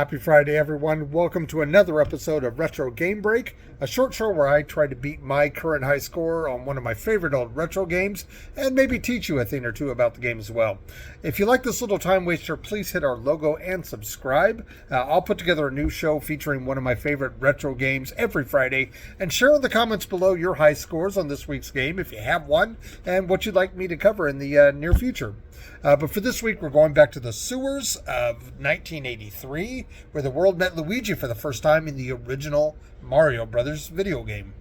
Happy Friday, everyone. Welcome to another episode of Retro Game Break, a short show where I try to beat my current high score on one of my favorite old retro games and maybe teach you a thing or two about the game as well. If you like this little time waster, please hit our logo and subscribe. I'll put together a new show featuring one of my favorite retro games every Friday, and share in the comments below your high scores on this week's game if you have one and what you'd like me to cover in the near future. But for this week, we're going back to the sewers of 1983, where the world met Luigi for the first time in the original Mario Brothers video game.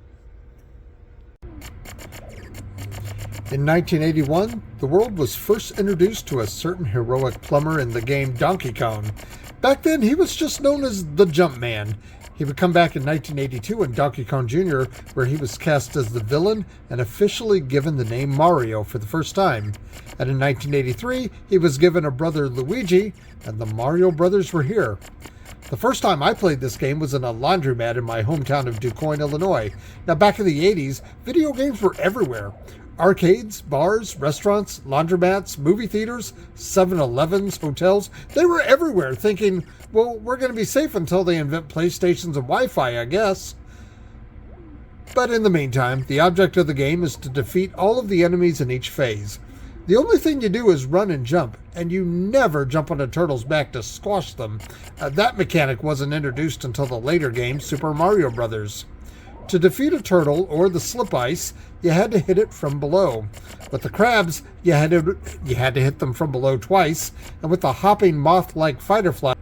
In 1981, the world was first introduced to a certain heroic plumber in the game Donkey Kong. Back then, he was just known as the Jumpman. He would come back in 1982 in Donkey Kong Jr., where he was cast as the villain and officially given the name Mario for the first time. And in 1983, he was given a brother Luigi, and the Mario Brothers were here. The first time I played this game was in a laundromat in my hometown of DuQuoin, Illinois. Now, back in the 80s, video games were everywhere. Arcades, bars, restaurants, laundromats, movie theaters, 7-Elevens, hotels, they were everywhere thinking, well, we're going to be safe until they invent PlayStations and Wi-Fi, I guess. But in the meantime, the object of the game is to defeat all of the enemies in each phase. The only thing you do is run and jump, and you never jump on a turtle's back to squash them. That mechanic wasn't introduced until the later game, Super Mario Brothers. To defeat a turtle or the slip ice, you had to hit it from below. With the crabs, you had to hit them from below twice, and with the hopping moth-like fighter fly.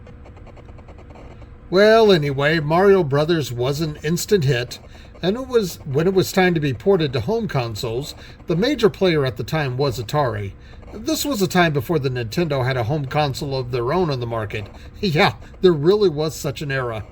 Well, anyway, Mario Brothers was an instant hit, and when it was time to be ported to home consoles, the major player at the time was Atari. This was a time before the Nintendo had a home console of their own on the market. Yeah, there really was such an era.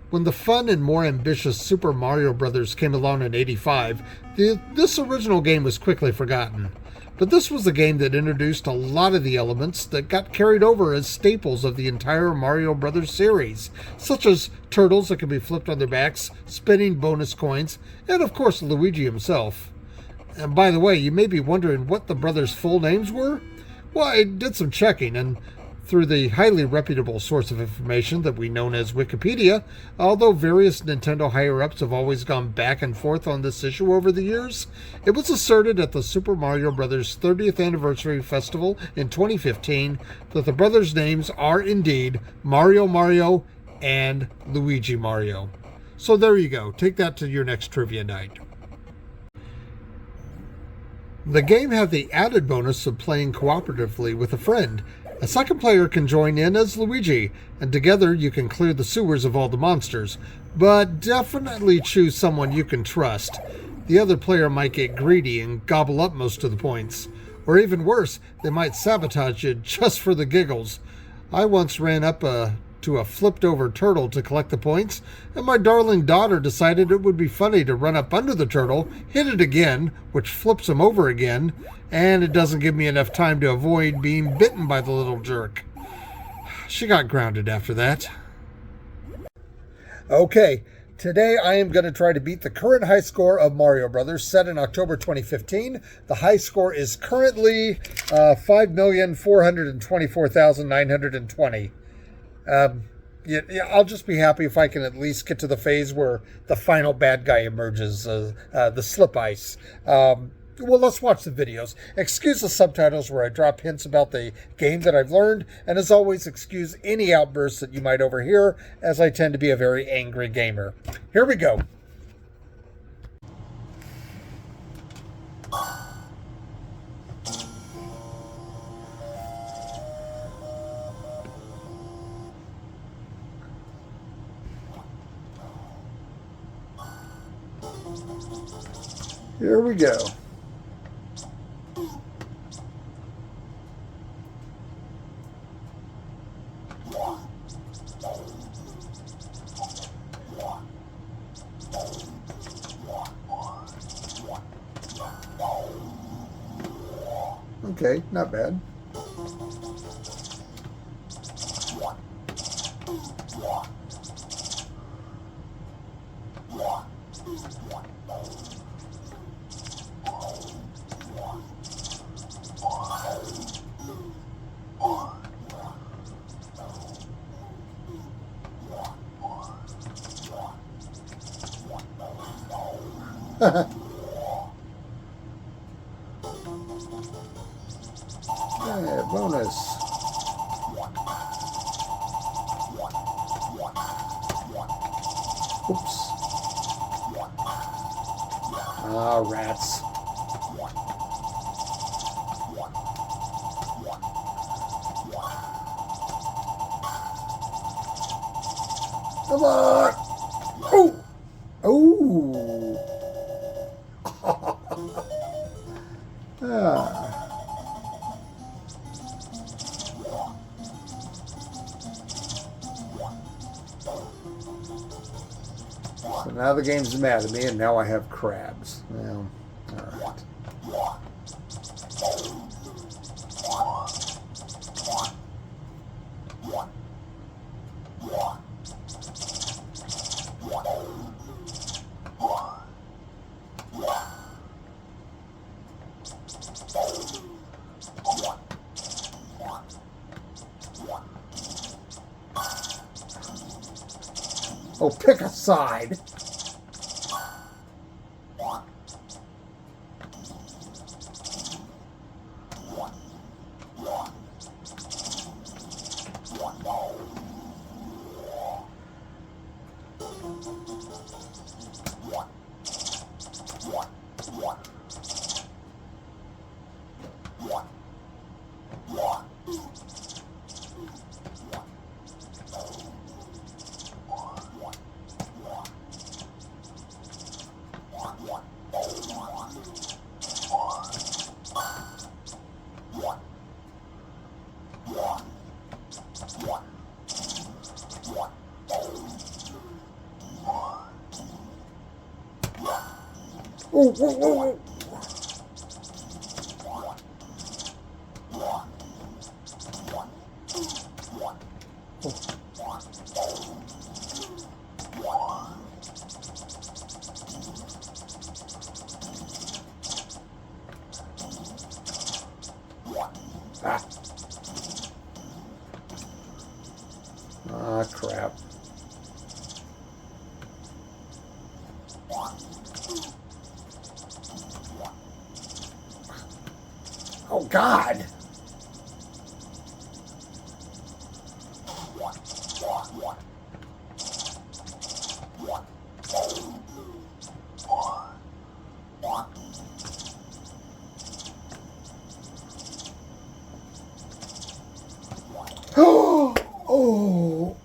When the fun and more ambitious Super Mario Bros. Came along in '85, this original game was quickly forgotten. But this was the game that introduced a lot of the elements that got carried over as staples of the entire Mario Bros. Series, such as turtles that could be flipped on their backs, spinning bonus coins, and of course Luigi himself. And by the way, you may be wondering what the brothers' full names were? Well, I did some checking, and through the highly reputable source of information that we know as Wikipedia, although various Nintendo higher-ups have always gone back and forth on this issue over the years, it was asserted at the Super Mario Bros. 30th Anniversary Festival in 2015 that the brothers' names are indeed Mario Mario and Luigi Mario. So there you go. Take that to your next trivia night. The game had the added bonus of playing cooperatively with a friend. A second player can join in as Luigi, and together you can clear the sewers of all the monsters. But definitely choose someone you can trust. The other player might get greedy and gobble up most of the points. Or even worse, they might sabotage you just for the giggles. I once ran up to a flipped-over turtle to collect the points, and my darling daughter decided it would be funny to run up under the turtle, hit it again, which flips him over again, and it doesn't give me enough time to avoid being bitten by the little jerk. She got grounded after that. Okay, today I am going to try to beat the current high score of Mario Brothers, set in October 2015. The high score is currently 5,424,920. Yeah, I'll just be happy if I can at least get to the phase where the final bad guy emerges, the slip ice. Well, let's watch the videos. Excuse the subtitles where I drop hints about the game that I've learned, and as always, excuse any outbursts that you might overhear, as I tend to be a very angry gamer. Here we go. Here we go. Okay, not bad. Hey, bonus. Oops. Ah, rats. Come on. Oh. Oh. Ah. So now the game's mad at me, and now I have crabs. Well, all right. Oh, pick a side. Oh, whoa, whoa, whoa. Ah. Ah, crap. Oh, God. Oh.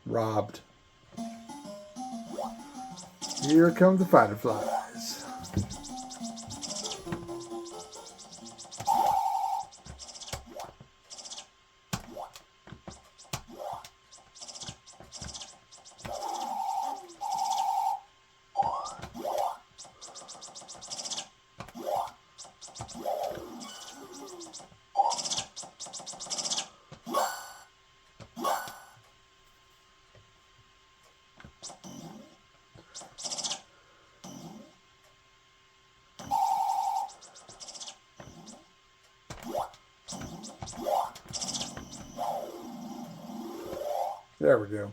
Robbed. Here come the fireflies. There we go.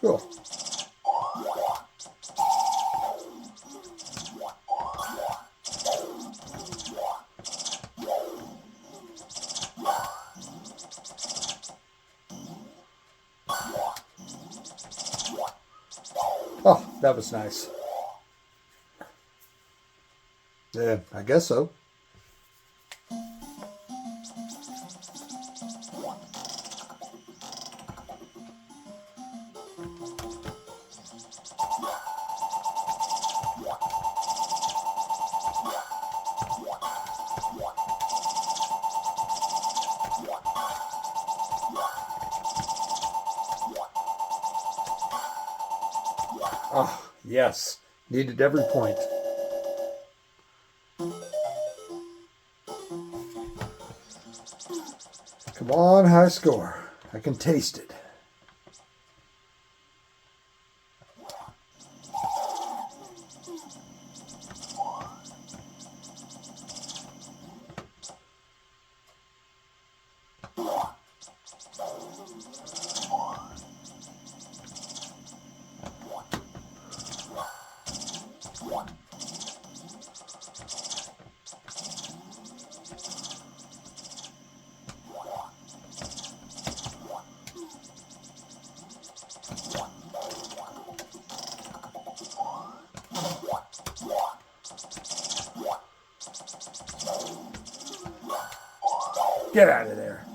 Cool. Oh, that was nice. Yeah, I guess so. Ah, yes. Needed every point. Come on, high score. I can taste it. Get out of there.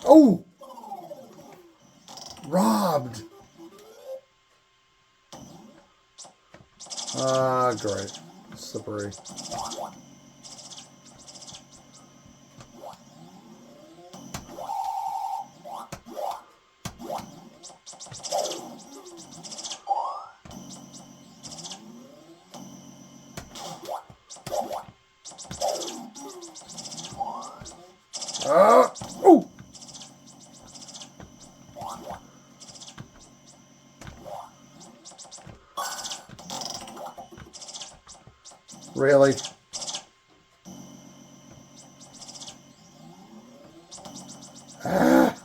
Oh! Robbed. Ah, great. Slippery. Oh! Really? Ah.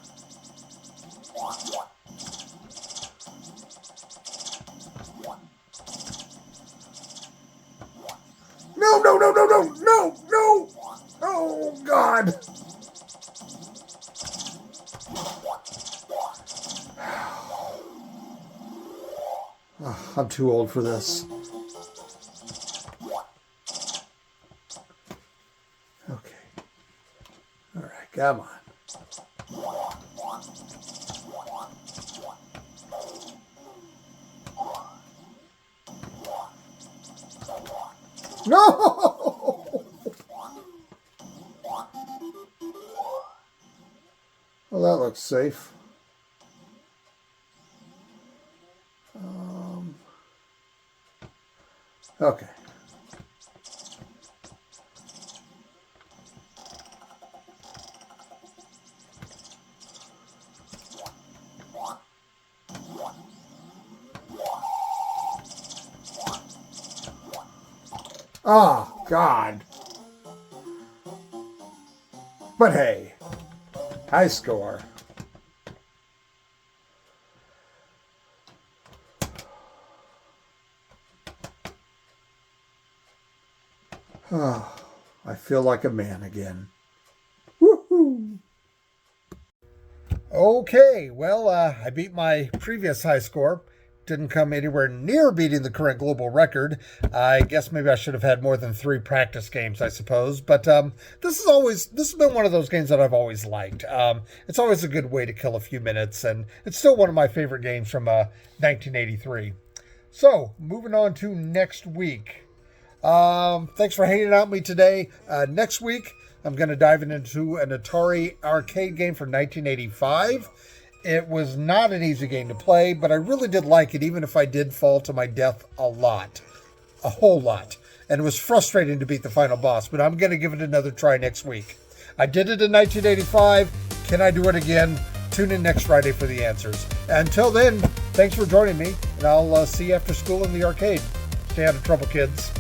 No, no, no, no, no, no, no! Oh, God! Oh, I'm too old for this. Okay. All right, come on. No! Well, that looks safe. Okay. Oh, God. But hey, high score. Oh, I feel like a man again. Woohoo! Okay, well, I beat my previous high score. Didn't come anywhere near beating the current global record. I guess maybe I should have had more than 3 practice games, I suppose. But this has been one of those games that I've always liked. It's always a good way to kill a few minutes, and it's still one of my favorite games from 1983. So, moving on to next week. Thanks for hanging out with me today. Next week, I'm going to dive into an Atari arcade game from 1985. It was not an easy game to play, but I really did like it, even if I did fall to my death a whole lot. And it was frustrating to beat the final boss, but I'm going to give it another try next week. I did it in 1985. Can I do it again? Tune in next Friday for the answers. Until then, thanks for joining me, and I'll see you after school in the arcade. Stay out of trouble, kids.